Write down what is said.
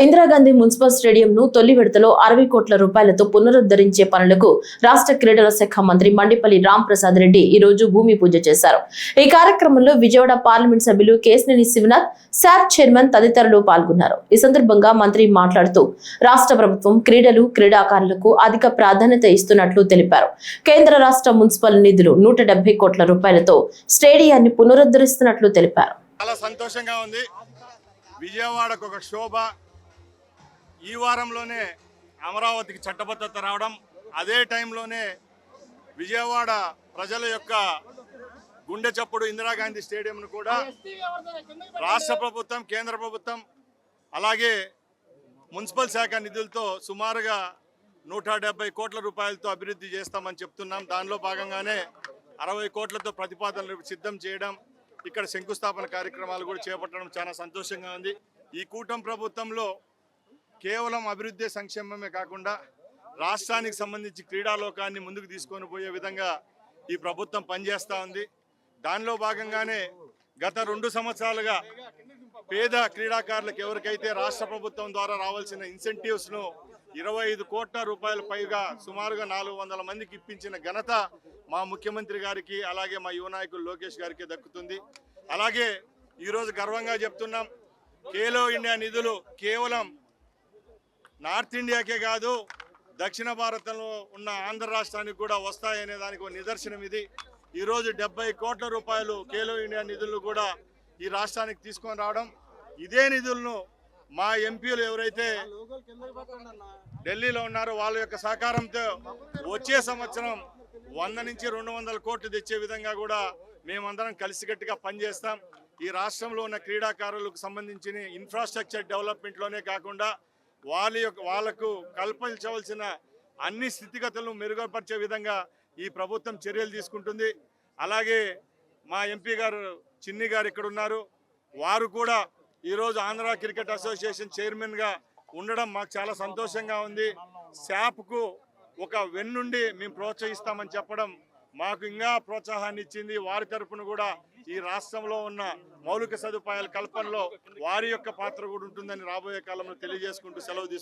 Indira Gandhi municipal stadium ను తొలి విడతలో 60 కోట్ల రూపాయలతో పునరుద్ధరించే పనులకు రాష్ట్ర క్రీడల శాఖ మంత్రి మండిపల్లి రాంప్రసాద్ రెడ్డి ఈ రోజు భూమి పూజ చేశారు. ఈ కార్యక్రమంలో విజయవాడ పార్లమెంట్ సభ్యులు కేశినేని శివనాథ్, శాప్ చైర్మన్ తదితరులు పాల్గొన్నారు. ఈ సందర్భంగా మంత్రి మాట్లాడుతూ రాష్ట్ర ప్రభుత్వం క్రీడలు, క్రీడాకారులకు అధిక ప్రాధాన్యత ఇస్తున్నట్లు తెలిపారు. కేంద్ర రాష్ట్ర మున్సిపల్ నిధులు 170 కోట్ల రూపాయలతో స్టేడియాన్ని పునరుద్ధరిస్తున్నట్లు తెలిపారు. చాలా సంతోషంగా ఉంది. విజయవాడకు ఒక శోభ. ఈ వారంలోనే అమరావతికి చట్టబద్ధత రావడం, అదే టైంలోనే విజయవాడ ప్రజల యొక్క గుండె చప్పుడు ఇందిరాగాంధీ స్టేడియంను కూడా రాష్ట్ర ప్రభుత్వం, కేంద్ర ప్రభుత్వం అలాగే మున్సిపల్ శాఖ నిధులతో సుమారుగా 170 కోట్ల రూపాయలతో అభివృద్ధి చేస్తామని చెప్తున్నాం. దానిలో భాగంగానే 60 కోట్లతో ప్రతిపాదనలు సిద్ధం చేయడం, ఇక్కడ శంకుస్థాపన కార్యక్రమాలు కూడా చేపట్టడం చాలా సంతోషంగా ఉంది. ఈ కూటమి ప్రభుత్వంలో కేవలం అభివృద్ధి సంక్షేమమే కాకుండా రాష్ట్రానికి సంబంధించి క్రీడాలోకాన్ని ముందుకు తీసుకొని పోయే విధంగా ఈ ప్రభుత్వం పనిచేస్తూ ఉంది. దానిలో భాగంగానే గత 2 సంవత్సరాలుగా పేద క్రీడాకారులకు ఎవరికైతే రాష్ట్ర ప్రభుత్వం ద్వారా రావాల్సిన ఇన్సెంటివ్స్ను 25 కోట్ల రూపాయల పైగా సుమారుగా 400 మందికి ఇప్పించిన ఘనత మా ముఖ్యమంత్రి గారికి, అలాగే మా యువ నాయకులు లోకేష్ గారికి దక్కుతుంది. అలాగే ఈరోజు గర్వంగా చెప్తున్నాం, ఖేలో ఇండియా నిధులు కేవలం నార్త్ ఇండియాకే కాదు, దక్షిణ భారతంలో ఉన్న ఆంధ్ర రాష్ట్రానికి కూడా వస్తాయనే దానికి ఒక నిదర్శనం ఇది. ఈరోజు 70 కోట్ల రూపాయలు ఖేలో ఇండియా నిధులను కూడా ఈ రాష్ట్రానికి తీసుకొని రావడం, ఇదే నిధులను మా ఎంపీలు ఎవరైతే ఢిల్లీలో ఉన్నారో వాళ్ళ యొక్క సహకారంతో వచ్చే సంవత్సరం 100 నుంచి 200 కోట్లు తెచ్చే విధంగా కూడా మేమందరం కలిసికట్టుగా పనిచేస్తాం. ఈ రాష్ట్రంలో ఉన్న క్రీడాకారులకు సంబంధించిన ఇన్ఫ్రాస్ట్రక్చర్ డెవలప్మెంట్లోనే కాకుండా వాళ్ళకు కల్పించవలసిన అన్ని స్థితిగతులను మెరుగుపరిచే విధంగా ఈ ప్రభుత్వం చర్యలు తీసుకుంటుంది. అలాగే మా ఎంపీ గారు చిన్ని గారు ఇక్కడ ఉన్నారు. వారు కూడా ఈరోజు ఆంధ్ర క్రికెట్ అసోసియేషన్ చైర్మన్గా ఉండడం మాకు చాలా సంతోషంగా ఉంది. శాప్కు ఒక వెన్నుండి మేము ప్రోత్సహిస్తామని చెప్పడం మాకు ఇంకా ప్రోత్సాహాన్ని ఇచ్చింది. వారి తరఫున కూడా ఈ రాష్ట్రంలో ఉన్న మౌలిక సదుపాయాల కల్పనలో వారి యొక్క పాత్ర కూడా ఉంటుందని రాబోయే కాలంలో తెలియజేసుకుంటూ సెలవు తీసుకుంటాం.